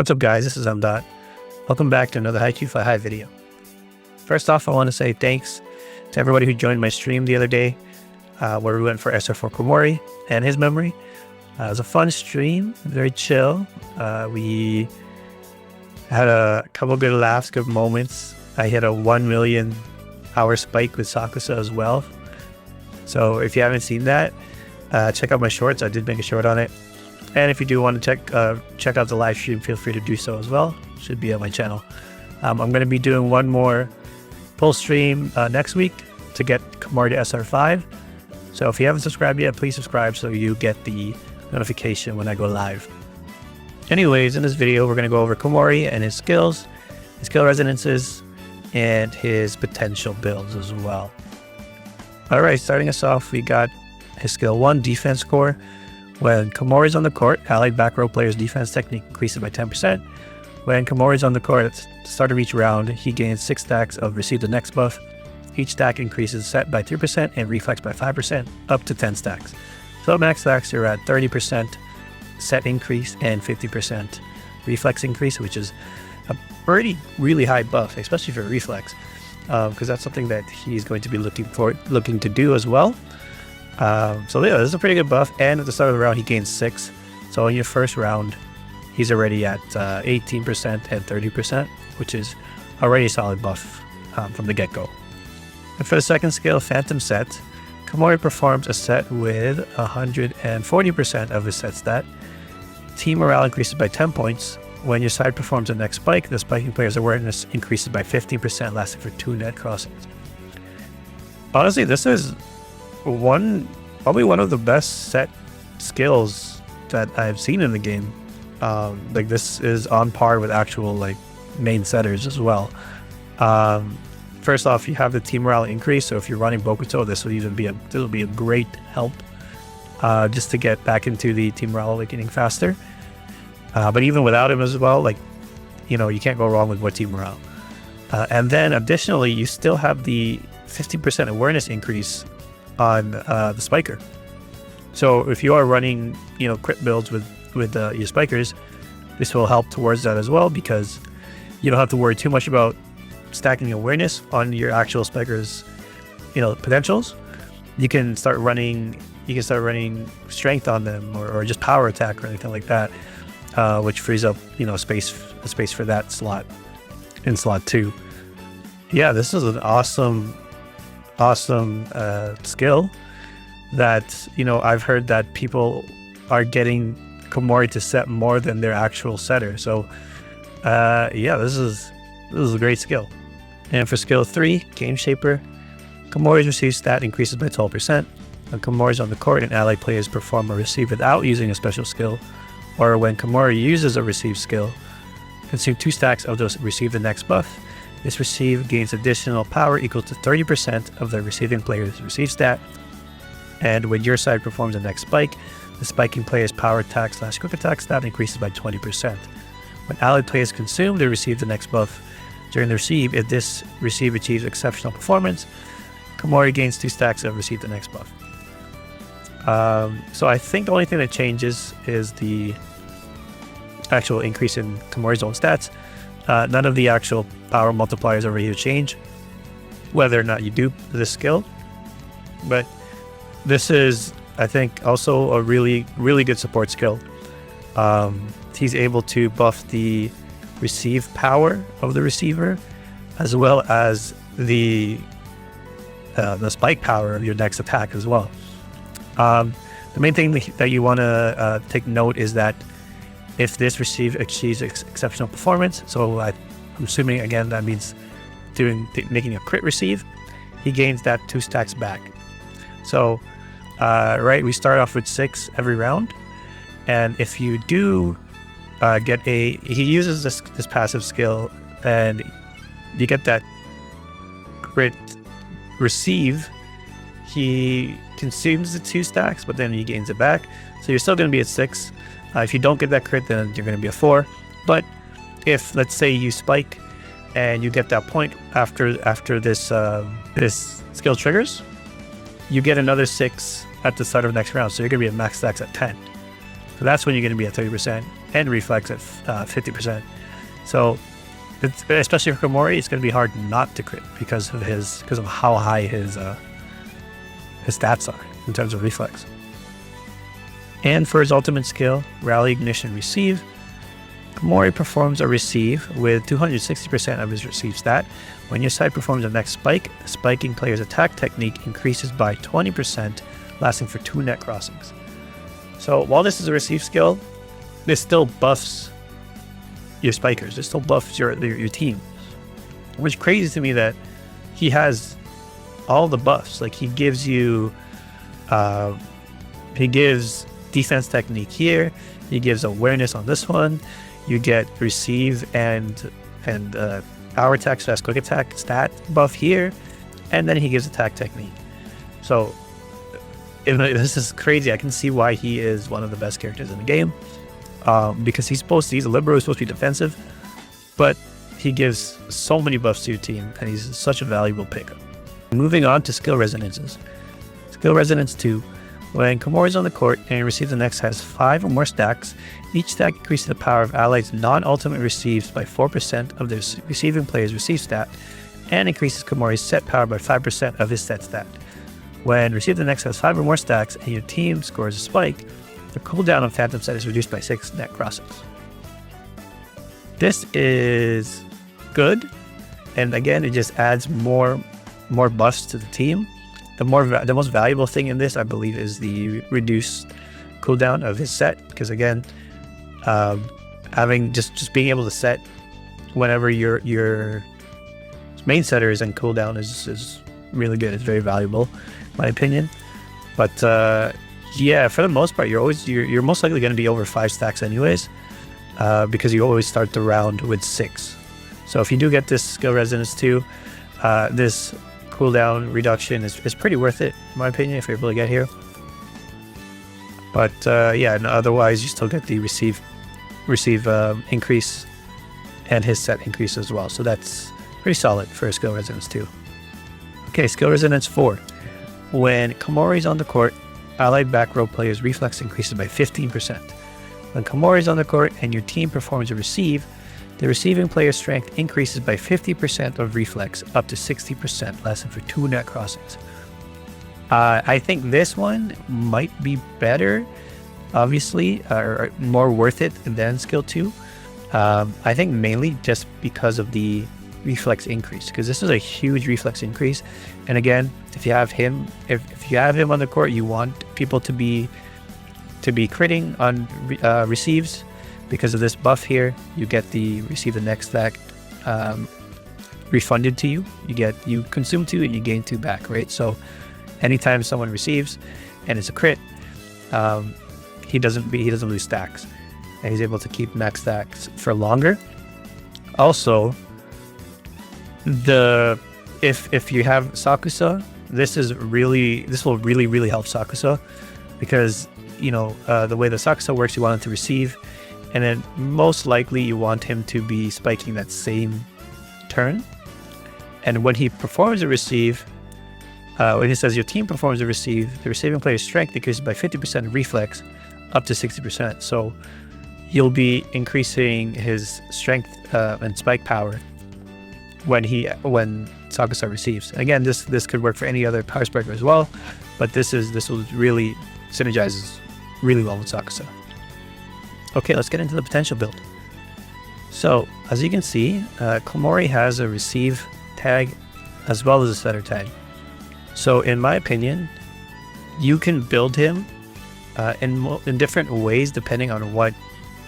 What's up guys, this is Dot. Welcome back to another Haikyu Fly High video. First off, I want to say thanks to everybody who joined my stream the other day where we went for SR4 KOMORI and his memory. It was a fun stream, very chill. We had a couple good laughs, good moments. I hit a 1 million hour spike with Sakusa as well. So if you haven't seen that, check out my shorts. I did make a short on it. And if you do want to check out the live stream, feel free to do so as well. Should be on my channel. I'm going to be doing one more full stream next week to get KOMORI to SR5. So if you haven't subscribed yet, please subscribe so you get the notification when I go live. Anyways, in this video, we're going to go over KOMORI and his skills, his skill resonances, and his potential builds as well. All right, starting us off, we got his skill 1, defense core. When KOMORI is on the court, allied back row player's defense technique increases by 10%. When KOMORI is on the court at the start of each round, he gains 6 stacks of receive the next buff. Each stack increases set by 3% and reflex by 5%, up to 10 stacks. So max stacks are at 30% set increase and 50% reflex increase, which is a really high buff, especially for reflex, because that's something that he's going to be looking to do as well. So yeah, this is a pretty good buff, and at the start of the round he gains 6. So in your first round he's already at 18% and 30%, which is already a solid buff from the get-go. And for the second skill, Phantom Set, KOMORI performs a set with 140% of his set stat. Team morale increases by 10 points. When your side performs the next spike, the spiking player's awareness increases by 15%, lasting for 2 net crossings. Honestly, this is probably one of the best set skills that I've seen in the game. Like, this is on par with actual like main setters as well. First off, you have the team morale increase, so if you're running Bokuto, this will be a great help just to get back into the team morale awakening faster. But even without him as well, like, you know, you can't go wrong with more team morale. And then additionally, you still have the 50% awareness increase on the spiker. So if you are running, you know, crit builds with your spikers, this will help towards that as well, because you don't have to worry too much about stacking awareness on your actual spikers, you know, potentials. You can start running strength on them, or just power attack or anything like that, which frees up, you know, space for that slot in slot 2. Yeah, this is an awesome skill that, you know, I've heard that people are getting KOMORI to set more than their actual setter. So yeah, this is a great skill. And for skill 3, Game Shaper, KOMORI's receive stat increases by 12%. When KOMORI is on the court and allied players perform a receive without using a special skill, or when KOMORI uses a receive skill, consume 2 stacks of those receive the next buff. This receive gains additional power equal to 30% of the receiving player's receive stat. And when your side performs the next spike, the spiking player's power attack / quick attack stat increases by 20%. When allied players consume the receive the next buff during the receive, if this receive achieves exceptional performance, KOMORI gains 2 stacks of receive the next buff. So I think the only thing that changes is the actual increase in KOMORI's own stats. None of the actual power multipliers are ready to change, whether or not you do this skill. But this is, I think, also a really good support skill. He's able to buff the receive power of the receiver, as well as the spike power of your next attack as well. The main thing that you want to take note is that if this receive achieves exceptional performance, so I'm assuming again that means making a crit receive, he gains that 2 stacks back. So right, we start off with 6 every round, and if you do he uses this passive skill and you get that crit receive, he consumes the 2 stacks, but then he gains it back, so you're still going to be at 6. If you don't get that crit, then you're going to be a 4. But if, let's say, you spike and you get that point after this skill triggers, you get another 6 at the start of the next round, so you're going to be at max stacks at 10. So that's when you're going to be at 30% and reflex at 50%. So especially for Komori, it's going to be hard not to crit because of how high his stats are in terms of reflex. And for his ultimate skill, Rally Ignition Receive, Komori performs a receive with 260% of his receive stat. When your side performs the next spike, the spiking player's attack technique increases by 20%, lasting for 2 net crossings. So while this is a receive skill, this still buffs your spikers. It still buffs your team. Which is crazy to me that he has all the buffs. Like he gives defense technique here. He gives awareness on this one. You get receive and power attack / quick attack stat buff here, and then he gives attack technique. So this is crazy. I can see why he is one of the best characters in the game, because he's a libero, he's supposed to be defensive, but he gives so many buffs to your team, and he's such a valuable pickup. Moving on to skill resonances. Skill resonance 2. When Komori is on the court and receives the next has 5 or more stacks, each stack increases the power of allies' non-ultimate receives by 4% of the receiving player's receive stat, and increases Komori's set power by 5% of his set stat. When receive the next has 5 or more stacks and your team scores a spike, the cooldown of Phantom Set is reduced by 6 net crossings. This is good, and again, it just adds more buffs to the team. The most valuable thing in this, I believe, is the reduced cooldown of his set, because again, having just being able to set whenever your main setter is in cooldown is really good. It's very valuable, in my opinion. But yeah, for the most part, you're most likely going to be over 5 stacks anyways, because you always start the round with 6. So if you do get this skill resonance too, this cooldown reduction is pretty worth it, in my opinion, if you're able to get here. But yeah, and otherwise you still get the receive increase and his set increase as well. So that's pretty solid for skill resonance 2. Okay, skill resonance 4. When Komori is on the court, allied back row players' reflex increases by 15%. When Komori is on the court and your team performs a receive, the receiving player's strength increases by 50% of reflex, up to 60%, lasting for 2 net crossings. I think this one might be better, obviously, or more worth it than skill 2. I think mainly just because of the reflex increase, because this is a huge reflex increase. And again, if you have him on the court, you want people to be critting on receives. Because of this buff here, you get the receive the next stack refunded to you. You consume 2 and you gain 2 back, right? So anytime someone receives and it's a crit, he doesn't lose stacks, and he's able to keep max stacks for longer. Also, if you have Sakusa, this will really help Sakusa, because the way the Sakusa works, you want him to receive, and then most likely you want him to be spiking that same turn. And when he performs a receive, when he says your team performs a receive, the receiving player's strength decreases by 50% of reflex, up to 60%. So you'll be increasing his strength and spike power when Sakusa receives. Again, this could work for any other power spiker as well, but this will really synergizes really well with Sakusa. Okay, let's get into the potential build. So, as you can see, Komori has a receive tag as well as a setter tag. So, in my opinion, you can build him in different ways depending on what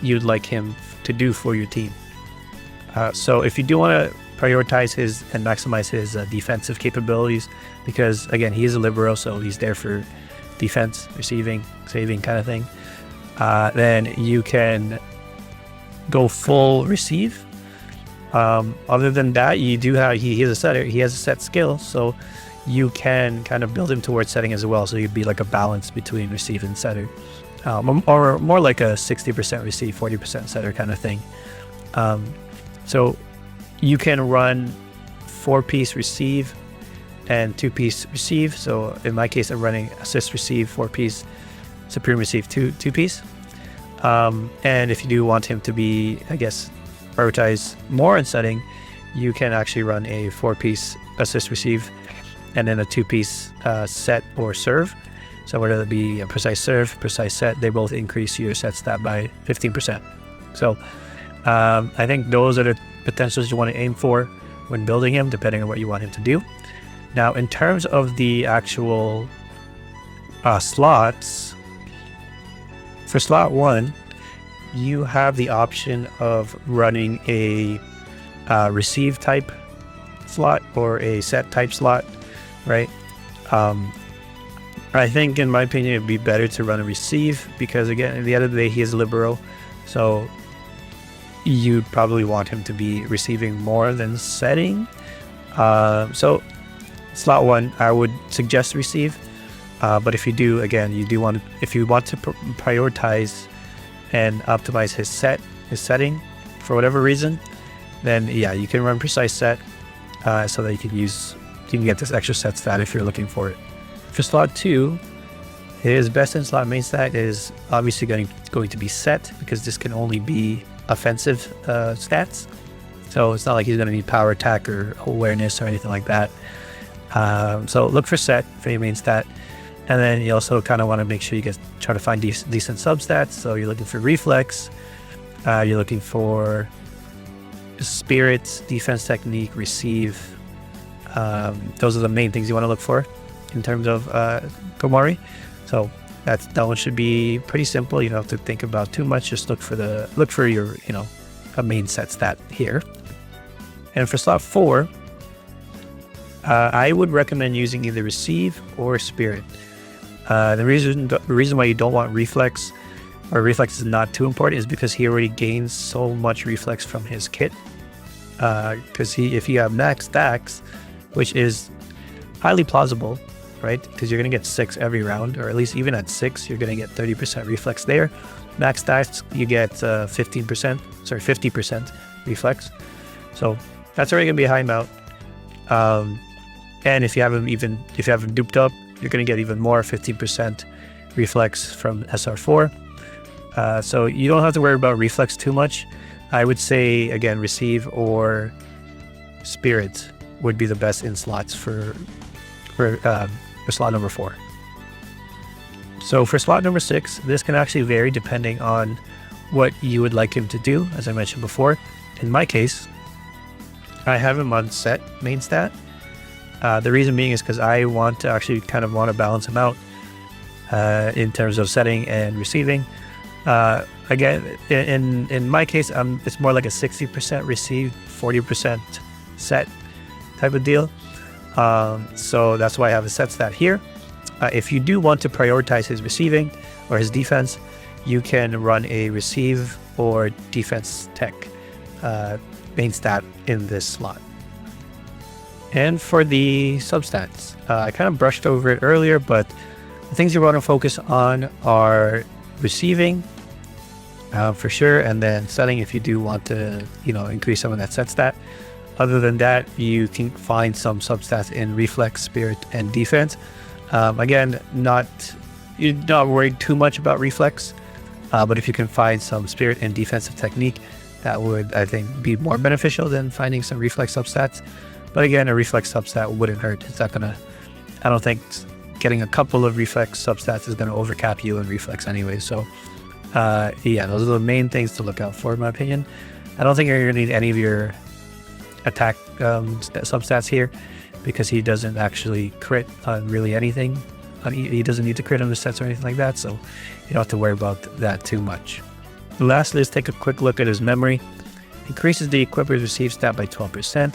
you'd like him to do for your team. So, if you do want to prioritize his and maximize his defensive capabilities, because again, he is a libero, so he's there for defense, receiving, saving kind of thing. Then you can go full receive. Other than that, he is a setter. He has a set skill, so you can kind of build him towards setting as well. So you'd be like a balance between receive and setter, or more like a 60% receive, 40% setter kind of thing. So you can run 4-piece receive and 2-piece receive. So in my case, I'm running assist receive 4-piece, supreme receive 2-piece. And if you do want him to be, I guess, prioritize more in setting, you can actually run a 4-piece assist receive and then a 2-piece set or serve. So whether it be a precise serve, precise set, they both increase your set stat by 15%. So I think those are the potentials you want to aim for when building him, depending on what you want him to do. Now, in terms of the actual slots, for slot 1, you have the option of running a receive type slot or a set type slot, right? I think, in my opinion, it'd be better to run a receive because, again, at the end of the day, he is libero, so you'd probably want him to be receiving more than setting. So slot 1, I would suggest receive, but if you do, again, if you want to prioritize and optimize his setting for whatever reason, then yeah, you can run precise set so that you can get this extra set stat if you're looking for it. For slot 2, his best in slot main stat is obviously going to be set, because this can only be offensive stats. So it's not like he's going to need power attack or awareness or anything like that. So look for set for your main stat. And then you also kind of want to make sure you try to find decent substats. So you're looking for reflex, you're looking for spirit, defense technique, receive. Those are the main things you want to look for in terms of KOMORI. So that one should be pretty simple. You don't have to think about too much. Just look for your a main set stat here. And for slot 4, I would recommend using either receive or spirit. The reason why you don't want reflex, or reflex is not too important, is because he already gains so much reflex from his kit. Because if you have max stacks, which is highly plausible, right? Because you're going to get 6 every round, or at least even at 6, you're going to get 30% reflex there. Max stacks, you get 50% reflex. So that's already going to be a high amount. And if you haven't duped up, you're going to get even more, 15% reflex from SR4. So you don't have to worry about reflex too much. I would say, again, receive or spirit would be the best in slots for slot number 4. So for slot number 6, this can actually vary depending on what you would like him to do, as I mentioned before. In my case, I have him on set main stat. The reason being is because I want to balance him out in terms of setting and receiving. Again, in my case, it's more like a 60% receive, 40% set type of deal. So that's why I have a set stat here. If you do want to prioritize his receiving or his defense, you can run a receive or defense tech main stat in this slot. And for the substats, I kind of brushed over it earlier, but the things you want to focus on are receiving, for sure, and then setting if you do want to, increase some of that set stat. Other than that, you can find some substats in reflex, spirit, and defense. Again, you're not worried too much about reflex, but if you can find some spirit and defensive technique, that would, I think, be more beneficial than finding some reflex substats. But again, a reflex substat wouldn't hurt. I don't think getting a couple of reflex substats is going to overcap you in reflex anyway. So yeah, those are the main things to look out for, in my opinion. I don't think you're going to need any of your attack substats here, because he doesn't actually crit on really anything. He doesn't need to crit on the sets or anything like that, so you don't have to worry about that too much. Lastly, let's take a quick look at his memory. Increases the equipper's receive stat by 12%.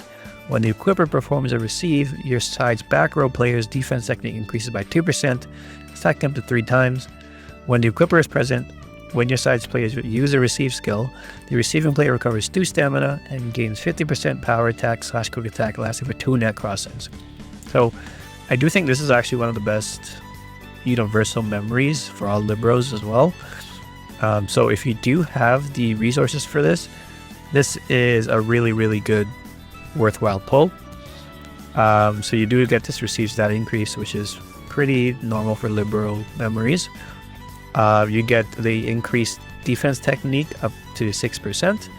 When the equipper performs a receive, your side's back row player's defense technique increases by 2%, stacking up to 3 times. When the equipper is present, when your side's players use a receive skill, the receiving player recovers 2 stamina and gains 50% power attack / quick attack, lasting for 2 net crossings. So I do think this is actually one of the best universal memories for all liberos as well. So if you do have the resources for this, this is a really, really good, worthwhile pull. So you do get this receive stat increase, which is pretty normal for libero memories. You get the increased defense technique up to 6%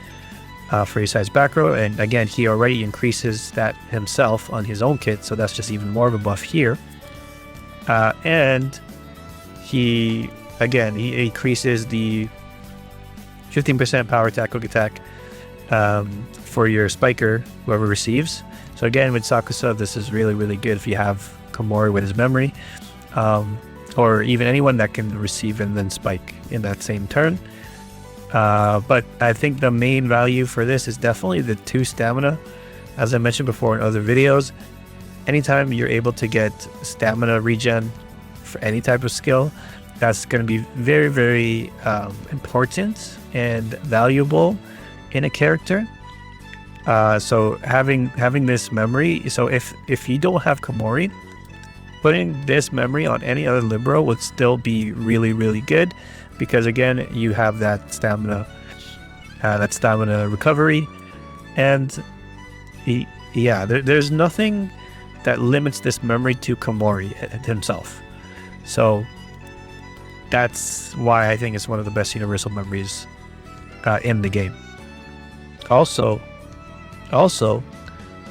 for his size back row. And again, he already increases that himself on his own kit, so that's just even more of a buff here. And he increases the 15% power attack, quick attack for your spiker, whoever receives. So again, with Sakusa, this is really, really good if you have KOMORI with his memory, or even anyone that can receive and then spike in that same turn. But I think the main value for this is definitely the 2 stamina. As I mentioned before in other videos, anytime you're able to get stamina regen for any type of skill, that's going to be very, very important and valuable in a character. So having this memory, so if you don't have KOMORI, putting this memory on any other libero would still be really, really good, because again, you have that stamina recovery, and there's nothing that limits this memory to KOMORI himself. So that's why I think it's one of the best universal memories in the game. Also,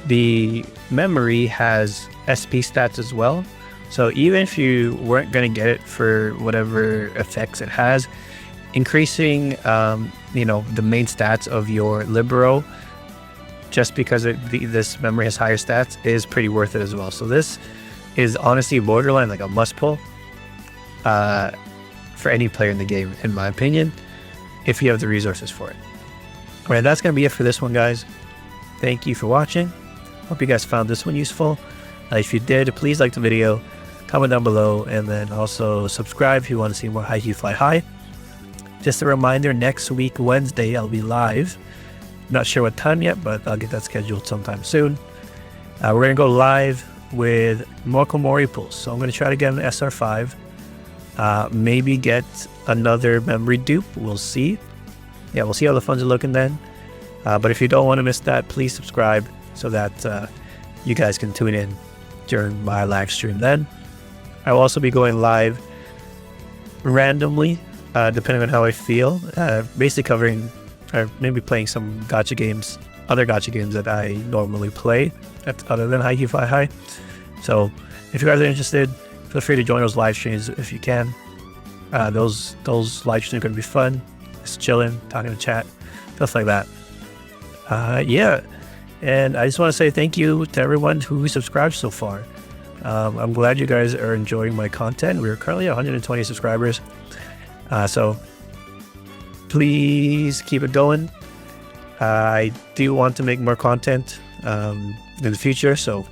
the memory has SP stats as well. So even if you weren't going to get it for whatever effects it has, increasing the main stats of your libero just because this memory has higher stats is pretty worth it as well. So this is honestly borderline like a must pull for any player in the game, in my opinion, if you have the resources for it. All right, that's going to be it for this one, guys. Thank you for watching. Hope you guys found this one useful. If you did, please like the video, comment down below, and then also subscribe if you want to see more Haikyu Fly High. Just a reminder, next week, Wednesday, I'll be live. Not sure what time yet, but I'll get that scheduled sometime soon. We're going to go live with more KOMORI pulls. So I'm going to try to get an SR5. Maybe get another memory dupe. We'll see. Yeah, we'll see how the funds are looking then. But if you don't want to miss that, please subscribe so that you guys can tune in during my live stream then. I will also be going live randomly, depending on how I feel, basically covering or maybe playing some gacha games, other gacha games that I normally play other than Haikyu Fly High. So if you guys are interested, feel free to join those live streams if you can. Those live streams are going to be fun. Just chilling, talking to chat, stuff like that. Yeah, and I just want to say thank you to everyone who subscribed so far. I'm glad you guys are enjoying my content. We're currently at 120 subscribers, so please keep it going. I do want to make more content in the future, so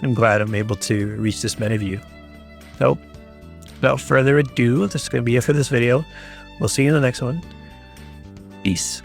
I'm glad I'm able to reach this many of you. So without further ado, this is going to be it for this video. We'll see you in the next one. Peace.